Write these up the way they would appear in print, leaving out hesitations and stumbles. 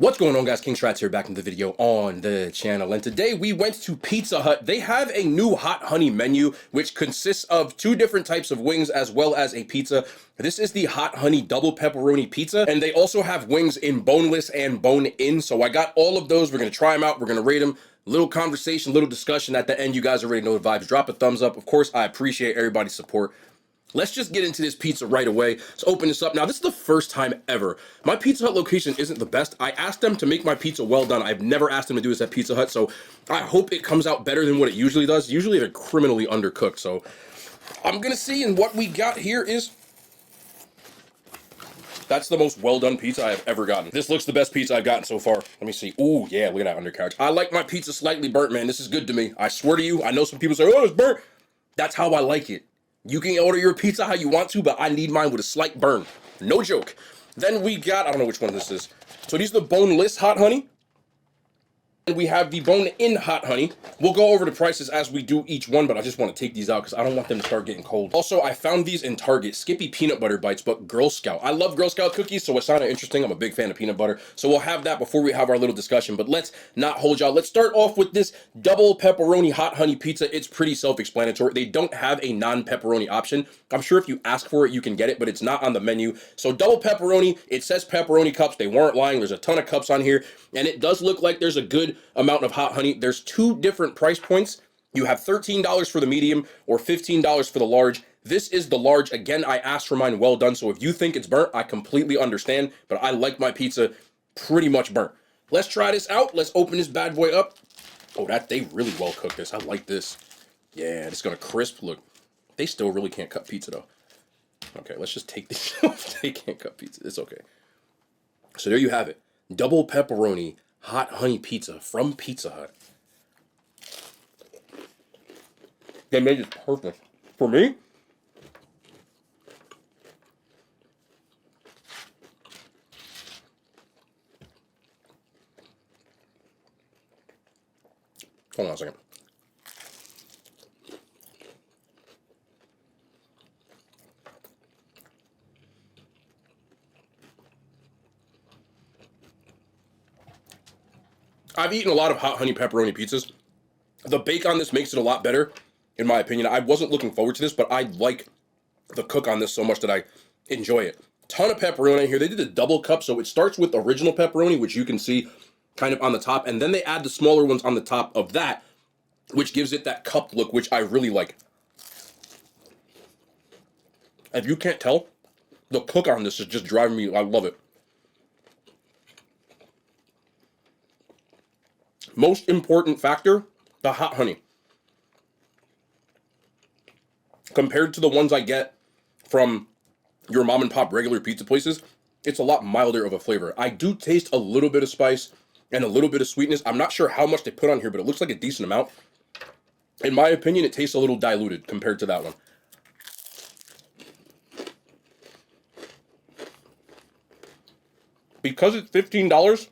What's going on, guys? King Strats here, back in the video on the channel, and today we went to Pizza Hut. They have a new hot honey menu which consists of two different types of wings as well as a pizza. This is the hot honey double pepperoni pizza, and they also have wings in boneless and bone-in. So I got all of those. We're gonna try them out, we're gonna rate them. Little conversation, little discussion at the end. You guys already know the vibes. Drop a thumbs up. Of course, I appreciate everybody's support. Let's just get into this pizza right away. Let's open this up. Now, this is the first time ever. My Pizza Hut location isn't the best. I asked them to make my pizza well done. I've never asked them to do this at Pizza Hut, so I hope it comes out better than what it usually does. Usually they're criminally undercooked, so I'm gonna see, and what we got here is... That's the most well done pizza I have ever gotten. This looks the best pizza I've gotten so far. Let me see. Ooh, yeah, look at that undercarriage. I like my pizza slightly burnt, man. This is good to me. I swear to you, I know some people say, oh, it's burnt. That's how I like it. You can order your pizza how you want to, but I need mine with a slight burn. No joke. Then we got, I don't know which one this is. So these are the boneless hot honey. And we have the bone-in hot honey. We'll go over the prices as we do each one, but I just want to take these out because I don't want them to start getting cold. Also, I found these in Target. Skippy peanut butter bites, but Girl Scout. I love Girl Scout cookies, so it sounded interesting. I'm a big fan of peanut butter. So we'll have that before we have our little discussion. But let's not hold y'all. Let's start off with this double pepperoni hot honey pizza. It's pretty self-explanatory. They don't have a non-pepperoni option. I'm sure if you ask for it, you can get it, but it's not on the menu. So double pepperoni, it says pepperoni cups. They weren't lying. There's a ton of cups on here, and it does look like there's a good amount of hot honey. There's two different price points. You have $13 for the medium or $15 for the large. This is the large. Again, I asked for mine well done, so if you think it's burnt, I completely understand, but I like my pizza pretty much burnt. Let's try this out. Let's open this bad boy up. Oh, they really well cooked this. I like this. Yeah, it's gonna crisp. Look, they still really can't cut pizza though. Okay, let's just take this off. They can't cut pizza. It's okay. So there you have it. Double pepperoni hot honey pizza from Pizza Hut. They made it perfect. For me, hold on a second. I've eaten a lot of hot honey pepperoni pizzas. The bake on this makes it a lot better, in my opinion. I wasn't looking forward to this, but I like the cook on this so much that I enjoy it. Ton of pepperoni in here. They did a double cup, so it starts with original pepperoni, which you can see kind of on the top, and then they add the smaller ones on the top of that, which gives it that cup look, which I really like. If you can't tell, the cook on this is just driving me, I love it. Most important factor, the hot honey. Compared to the ones I get from your mom and pop regular pizza places, it's a lot milder of a flavor. I do taste a little bit of spice and a little bit of sweetness. I'm not sure how much they put on here, but it looks like a decent amount. In my opinion, it tastes a little diluted compared to that one. Because it's $15,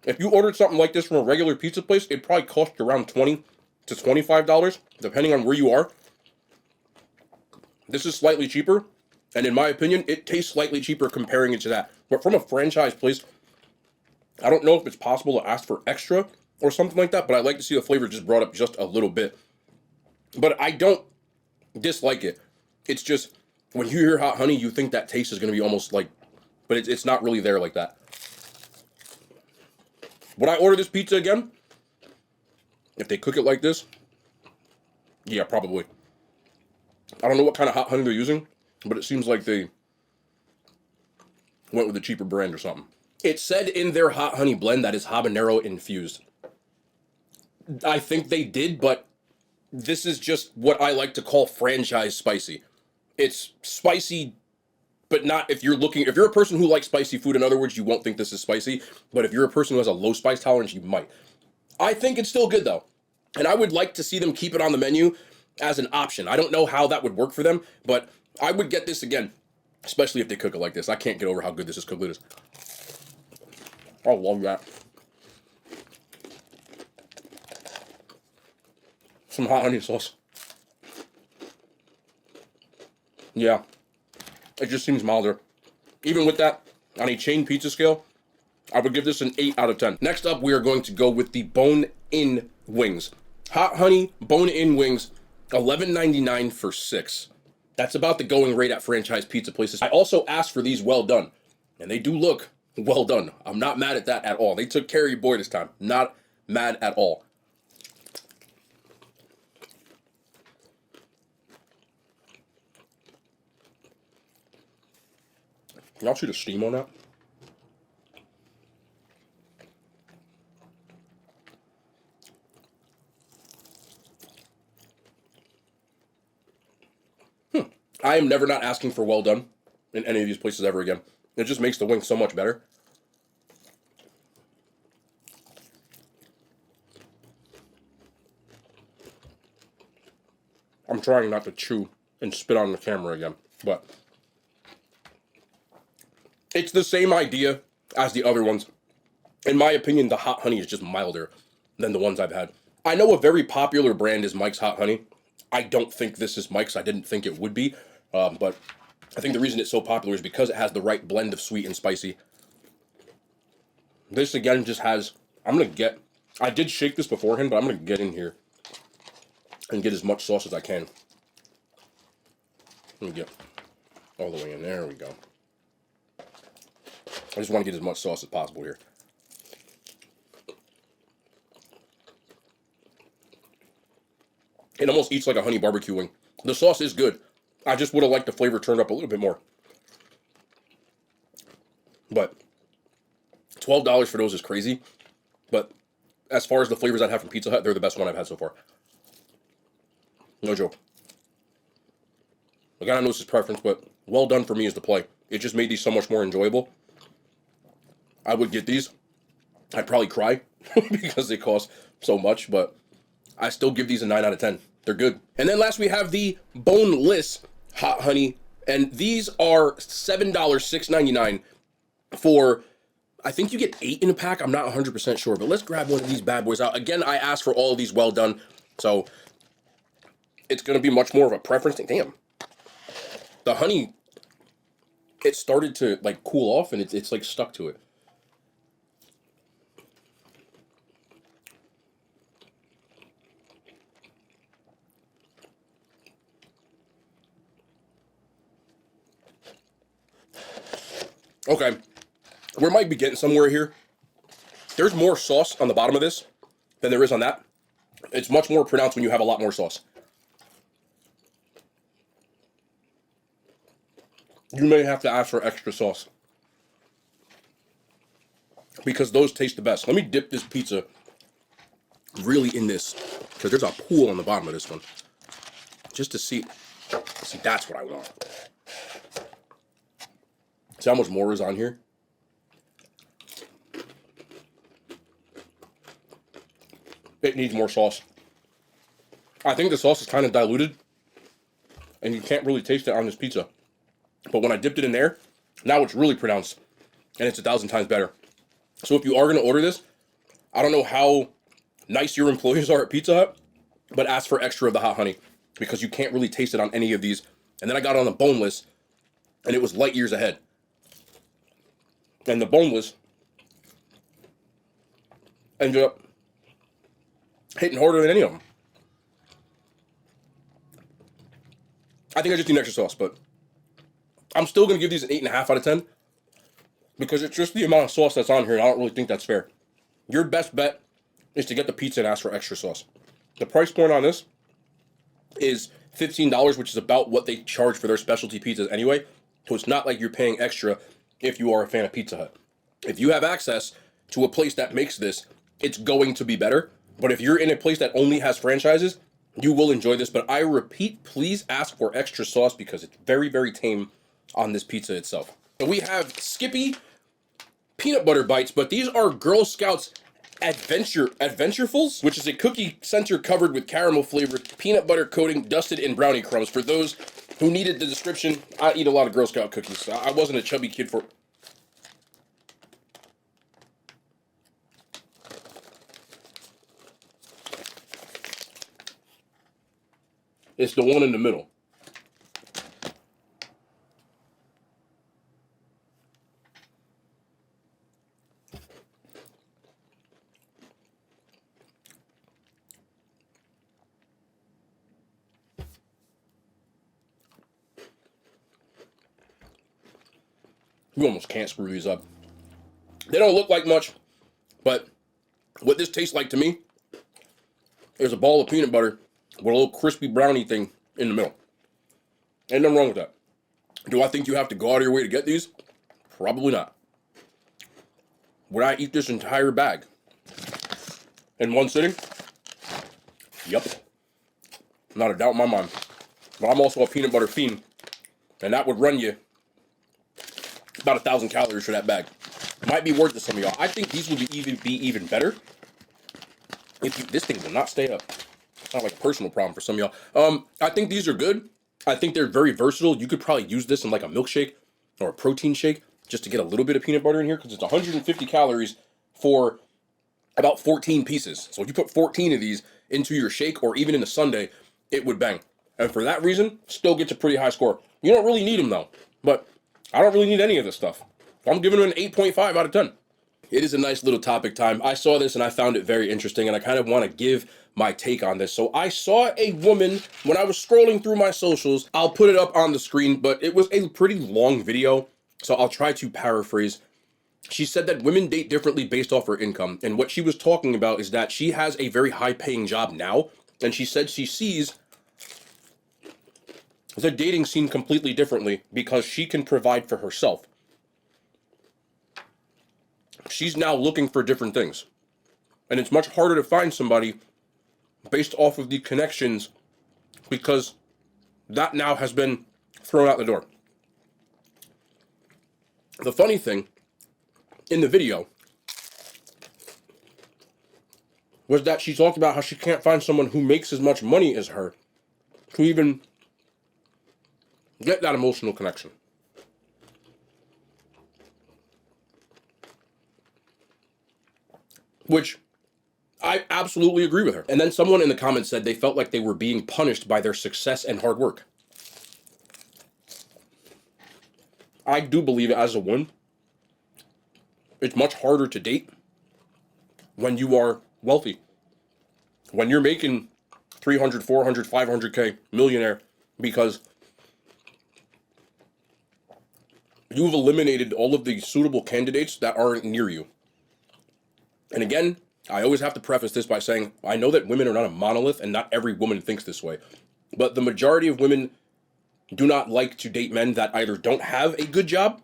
if you ordered something like this from a regular pizza place, it'd probably cost you around $20 to $25, depending on where you are. This is slightly cheaper, and in my opinion, it tastes slightly cheaper comparing it to that. But from a franchise place, I don't know if it's possible to ask for extra or something like that, but I like to see the flavor just brought up just a little bit. But I don't dislike it. It's just, when you hear hot honey, you think that taste is going to be almost like, but it's not really there like that. Would I order this pizza again? If they cook it like this? Yeah, probably. I don't know what kind of hot honey they're using, but it seems like they went with a cheaper brand or something. It said in their hot honey blend that is habanero infused. I think they did, but this is just what I like to call franchise spicy. It's spicy, but not if you're a person who likes spicy food, in other words, you won't think this is spicy, but if you're a person who has a low spice tolerance, you might. I think it's still good though, and I would like to see them keep it on the menu as an option. I don't know how that would work for them, but I would get this again, especially if they cook it like this. I can't get over how good this is cooked. It is. I love that. Some hot honey sauce. Yeah. It just seems milder. Even with that, on a chain pizza scale, I would give this an 8 out of 10. Next up, we are going to go with the bone-in wings. Hot honey, bone-in wings, $11.99 for 6. That's about the going rate at franchise pizza places. I also asked for these well done, and they do look well done. I'm not mad at that at all. They took care of your boy this time. Not mad at all. Can y'all see the steam on that? I am never not asking for well done in any of these places ever again. It just makes the wing so much better. I'm trying not to chew and spit on the camera again, but it's the same idea as the other ones. In my opinion, the hot honey is just milder than the ones I've had. I know a very popular brand is Mike's Hot Honey. I don't think this is Mike's. I didn't think it would be. But I think the reason it's so popular is because it has the right blend of sweet and spicy. This, again, just has... I did shake this beforehand, but I'm going to get in here and get as much sauce as I can. Let me get all the way in. There we go. I just want to get as much sauce as possible here. It almost eats like a honey barbecue wing. The sauce is good. I just would have liked the flavor turned up a little bit more. But $12 for those is crazy. But as far as the flavors I've had from Pizza Hut, they're the best one I've had so far. No joke. Again, I know this is preference, but well done for me is the play. It just made these so much more enjoyable. I would get these. I'd probably cry because they cost so much, but I still give these a 9 out of 10. They're good. And then last we have the Boneless Hot Honey, and these are $7, $6.99 for, I think you get 8 in a pack. I'm not 100% sure, but let's grab one of these bad boys out. Again, I asked for all of these well done, so it's going to be much more of a preference thing. Damn. The honey, it started to like cool off, and it's like stuck to it. Okay, we might be getting somewhere here. There's more sauce on the bottom of this than there is on that. It's much more pronounced when you have a lot more sauce. You may have to ask for extra sauce, because those taste the best. Let me dip this pizza really in this, because there's a pool on the bottom of this one. Just to see, that's what I want. See how much more is on here? It needs more sauce. I think the sauce is kind of diluted, and you can't really taste it on this pizza. But when I dipped it in there, now it's really pronounced, and it's 1,000 times better. So if you are going to order this, I don't know how nice your employees are at Pizza Hut, but ask for extra of the hot honey, because you can't really taste it on any of these. And then I got it on the boneless, and it was light years ahead. And the boneless ended up hitting harder than any of them. I think I just need extra sauce, but I'm still going to give these an 8.5 out of 10, because it's just the amount of sauce that's on here, and I don't really think that's fair. Your best bet is to get the pizza and ask for extra sauce. The price point on this is $15, which is about what they charge for their specialty pizzas anyway, so it's not like you're paying extra if you are a fan of Pizza Hut. If you have access to a place that makes this, it's going to be better. But if you're in a place that only has franchises, you will enjoy this. But I repeat, please ask for extra sauce, because it's very, very tame on this pizza itself. So we have Skippy peanut butter bites, but these are Girl Scouts Adventurefuls, which is a cookie center covered with caramel flavored peanut butter coating dusted in brownie crumbs. For those who needed the description, I eat a lot of Girl Scout cookies. So I wasn't a chubby kid for... It's the one in the middle. You almost can't screw these up. They don't look like much, but what this tastes like to me is a ball of peanut butter with a little crispy brownie thing in the middle. Ain't nothing wrong with that. Do I think you have to go out of your way to get these? Probably not. Would I eat this entire bag in one sitting? Yep. Not a doubt in my mind. But I'm also a peanut butter fiend, and that would run you about 1,000 calories for that bag. Might be worth it to some of y'all. I think these would be even better if you, this thing will not stay up. Not like a personal problem for some of y'all. I think these are good. I think they're very versatile. You could probably use this in like a milkshake or a protein shake just to get a little bit of peanut butter in here, because it's 150 calories for about 14 pieces. So if you put 14 of these into your shake or even in a sundae, it would bang. And for that reason, still gets a pretty high score. You don't really need them though, but I don't really need any of this stuff. I'm giving it an 8.5 out of 10. It is a nice little topic time. I saw this and I found it very interesting, and I kind of want to give my take on this. So I saw a woman when I was scrolling through my socials. I'll put it up on the screen, but it was a pretty long video, so I'll try to paraphrase. She said that women date differently based off her income, and what she was talking about is that she has a very high-paying job now, and she said she sees the dating scene completely differently because she can provide for herself. She's now looking for different things. And it's much harder to find somebody based off of the connections because that now has been thrown out the door. The funny thing in the video was that she talked about how she can't find someone who makes as much money as her to even get that emotional connection. Which I absolutely agree with her. And then someone in the comments said they felt like they were being punished by their success and hard work. I do believe as a woman, it's much harder to date when you are wealthy. When you're making 300, 400, 500K millionaire, because you've eliminated all of the suitable candidates that aren't near you. And again, I always have to preface this by saying, I know that women are not a monolith and not every woman thinks this way. But the majority of women do not like to date men that either don't have a good job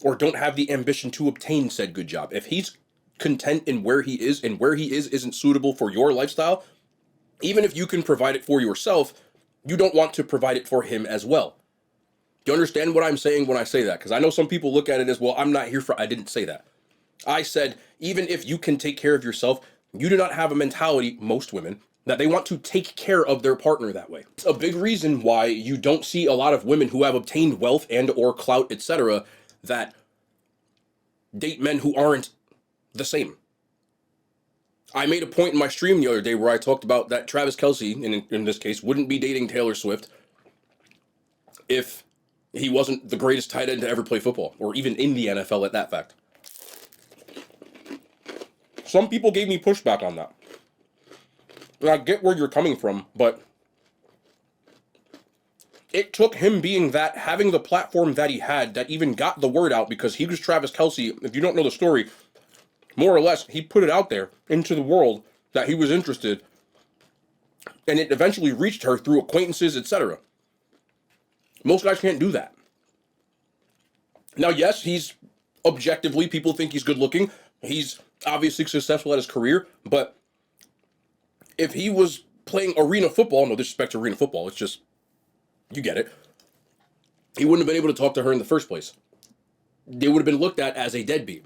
or don't have the ambition to obtain said good job. If he's content in where he is and where he is isn't suitable for your lifestyle, even if you can provide it for yourself, you don't want to provide it for him as well. Do you understand what I'm saying when I say that? Because I know some people look at it as, well, I'm not here for, I didn't say that. I said, even if you can take care of yourself, you do not have a mentality, most women, that they want to take care of their partner that way. It's a big reason why you don't see a lot of women who have obtained wealth and or clout, etc., that date men who aren't the same. I made a point in my stream the other day where I talked about that Travis Kelce, in this case, wouldn't be dating Taylor Swift if he wasn't the greatest tight end to ever play football, or even in the NFL at that fact. Some people gave me pushback on that. And I get where you're coming from, but it took him being that, having the platform that he had, that even got the word out, because he was Travis Kelce. If you don't know the story, more or less, he put it out there into the world that he was interested, and it eventually reached her through acquaintances, etc. Most guys can't do that. Now, yes, he's objectively, people think he's good looking. He's obviously successful at his career, but if he was playing arena football, no disrespect to arena football, it's just, you get it, he wouldn't have been able to talk to her in the first place. They would have been looked at as a deadbeat.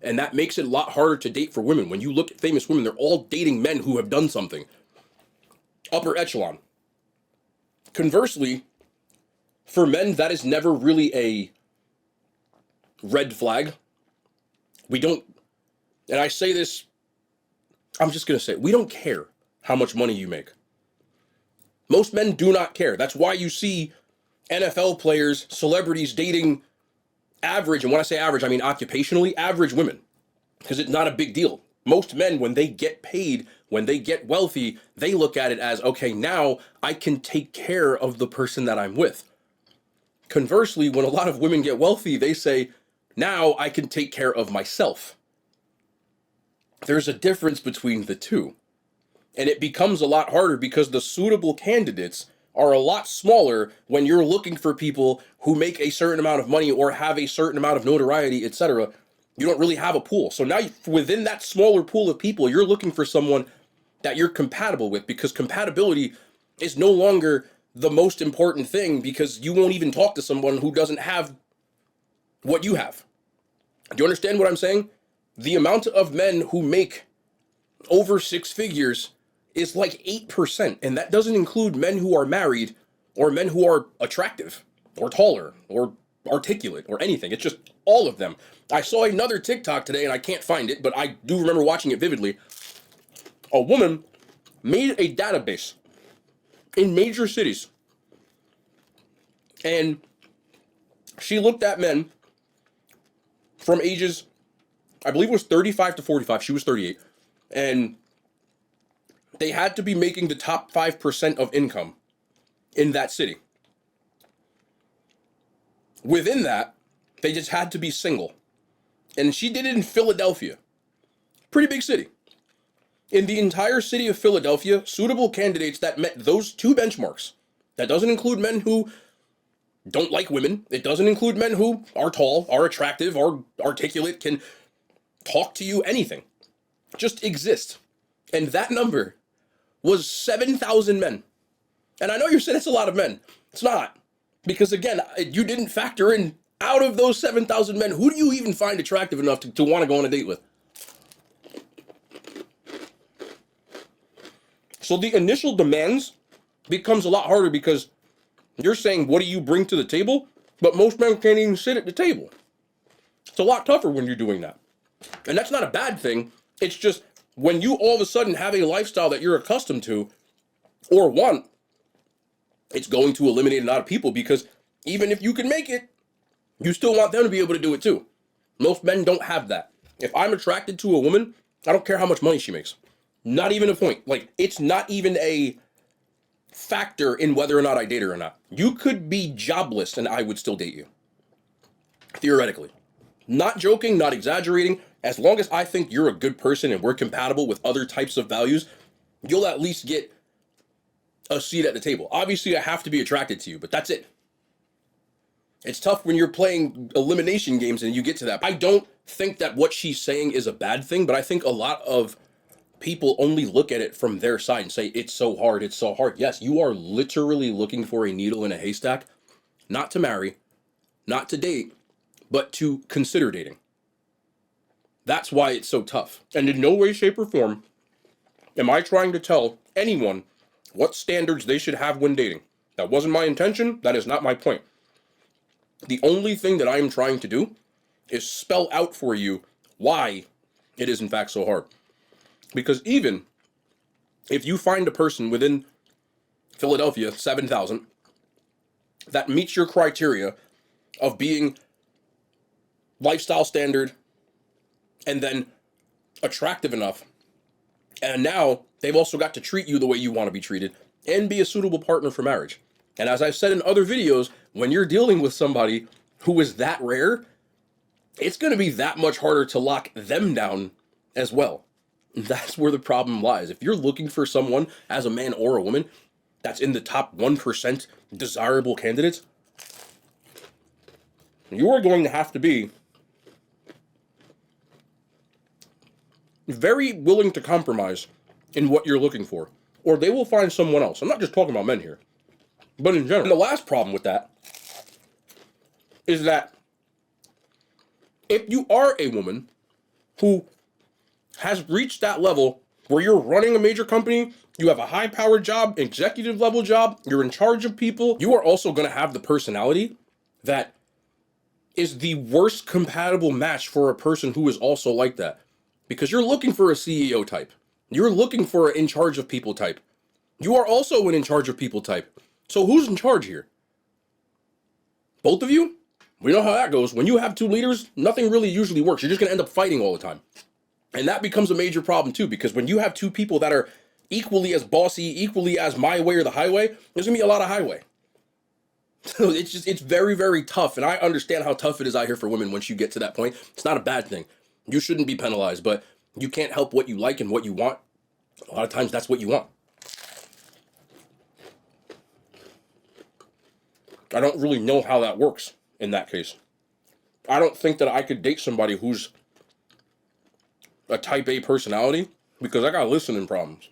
And that makes it a lot harder to date for women. When you look at famous women, they're all dating men who have done something. Upper echelon. Conversely, for men, that is never really a red flag. We don't, and I say this, I'm just going to say it, we don't care how much money you make. Most men do not care. That's why you see NFL players, celebrities dating average, and when I say average, I mean occupationally average women, because it's not a big deal. Most men, when they get paid, when they get wealthy, they look at it as, okay, now I can take care of the person that I'm with. Conversely, when a lot of women get wealthy, they say, Now I can take care of myself. There's a difference between the two. And it becomes a lot harder because the suitable candidates are a lot smaller when you're looking for people who make a certain amount of money or have a certain amount of notoriety, etc. You don't really have a pool. So now within that smaller pool of people, you're looking for someone that you're compatible with, because compatibility is no longer the most important thing, because you won't even talk to someone who doesn't have what you have. Do you understand what I'm saying? The amount of men who make over 6 figures is like 8%. And that doesn't include men who are married or men who are attractive or taller or articulate or anything. It's just all of them. I saw another TikTok today and I can't find it, but I do remember watching it vividly. A woman made a database in major cities. And she looked at men from ages, I believe it was 35 to 45. She was 38. And they had to be making the top 5% of income in that city. Within that, they just had to be single. And she did it in Philadelphia. Pretty big city. In the entire city of Philadelphia, suitable candidates that met those two benchmarks. That doesn't include men who don't like women. It doesn't include men who are tall, are attractive, are articulate, can talk to you, anything. Just exist. And that number was 7,000 men. And I know you're saying it's a lot of men. It's not. Because again, you didn't factor in, out of those 7,000 men, who do you even find attractive enough to want to go on a date with? So the initial demands becomes a lot harder, because you're saying, what do you bring to the table? But most men can't even sit at the table. It's a lot tougher when you're doing that. And that's not a bad thing. It's just when you all of a sudden have a lifestyle that you're accustomed to or want, it's going to eliminate a lot of people, because even if you can make it, you still want them to be able to do it too. Most men don't have that. If I'm attracted to a woman, I don't care how much money she makes. Not even a point. Like, it's not even a factor in whether or not I date her or not. You could be jobless and I would still date you. Theoretically. Not joking, not exaggerating. As long as I think you're a good person and we're compatible with other types of values, you'll at least get a seat at the table. Obviously, I have to be attracted to you, but that's it. It's tough when you're playing elimination games and you get to that. I don't think that what she's saying is a bad thing, but I think a lot of people only look at it from their side and say, it's so hard, it's so hard. Yes, you are literally looking for a needle in a haystack, not to marry, not to date, but to consider dating. That's why it's so tough. And in no way, shape, or form am I trying to tell anyone what standards they should have when dating. That wasn't my intention. That is not my point. The only thing that I am trying to do is spell out for you why it is in fact so hard. Because even if you find a person within Philadelphia, 7,000, that meets your criteria of being lifestyle standard and then attractive enough, and now they've also got to treat you the way you want to be treated and be a suitable partner for marriage. And as I've said in other videos, when you're dealing with somebody who is that rare, it's going to be that much harder to lock them down as well. That's where the problem lies. If you're looking for someone as a man or a woman that's in the top 1% desirable candidates, you are going to have to be very willing to compromise in what you're looking for, or they will find someone else. I'm not just talking about men here, but in general. And the last problem with that is that if you are a woman who has reached that level where you're running a major company, you have a high-powered job, executive level job, you're in charge of people, you are also going to have the personality that is the worst compatible match for a person who is also like that. Because you're looking for a CEO type. You're looking for an in charge of people type. You are also an in charge of people type. So who's in charge here? Both of you? We know how that goes. When you have two leaders, nothing really usually works. You're just going to end up fighting all the time. And that becomes a major problem too, because when you have two people that are equally as bossy, equally as my way or the highway, there's going to be a lot of highway. So it's very, very tough. And I understand how tough it is out here for women once you get to that point. It's not a bad thing. You shouldn't be penalized, but you can't help what you like and what you want. A lot of times that's what you want. I don't really know how that works in that case. I don't think that I could date somebody who's a type A personality because I got listening problems.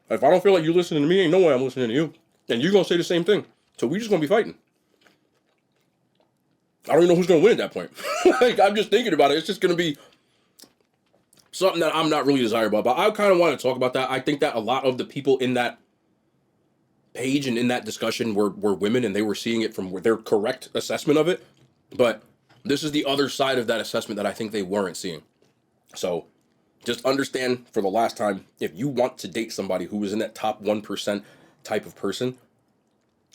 If I don't feel like you're listening to me, ain't no way I'm listening to you. And you're going to say the same thing. So we just going to be fighting. I don't even know who's going to win at that point. Like, I'm just thinking about it. It's just going to be something that I'm not really desirable about. But I kind of want to talk about that. I think that a lot of the people in that page and in that discussion were women, and they were seeing it from their correct assessment of it. But this is the other side of that assessment that I think they weren't seeing. So just understand for the last time, if you want to date somebody who is in that top 1% type of person,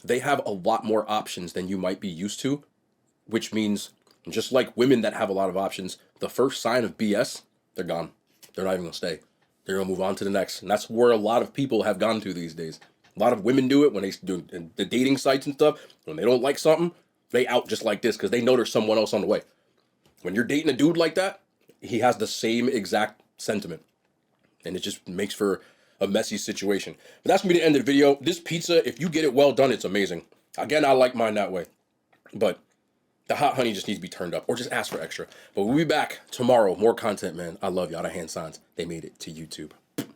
they have a lot more options than you might be used to, which means just like women that have a lot of options, the first sign of BS, they're gone. They're not even going to stay. They're going to move on to the next. And that's where a lot of people have gone to these days. A lot of women do it when they do the dating sites and stuff. When they don't like something, they out just like this because they know there's someone else on the way. When you're dating a dude like that, he has the same exact sentiment. And it just makes for a messy situation. But that's going to be the end of the video. This pizza, if you get it well done, it's amazing. Again, I like mine that way. But the hot honey just needs to be turned up or just ask for extra. But we'll be back tomorrow. More content, man. I love y'all. The hand signs, they made it to YouTube.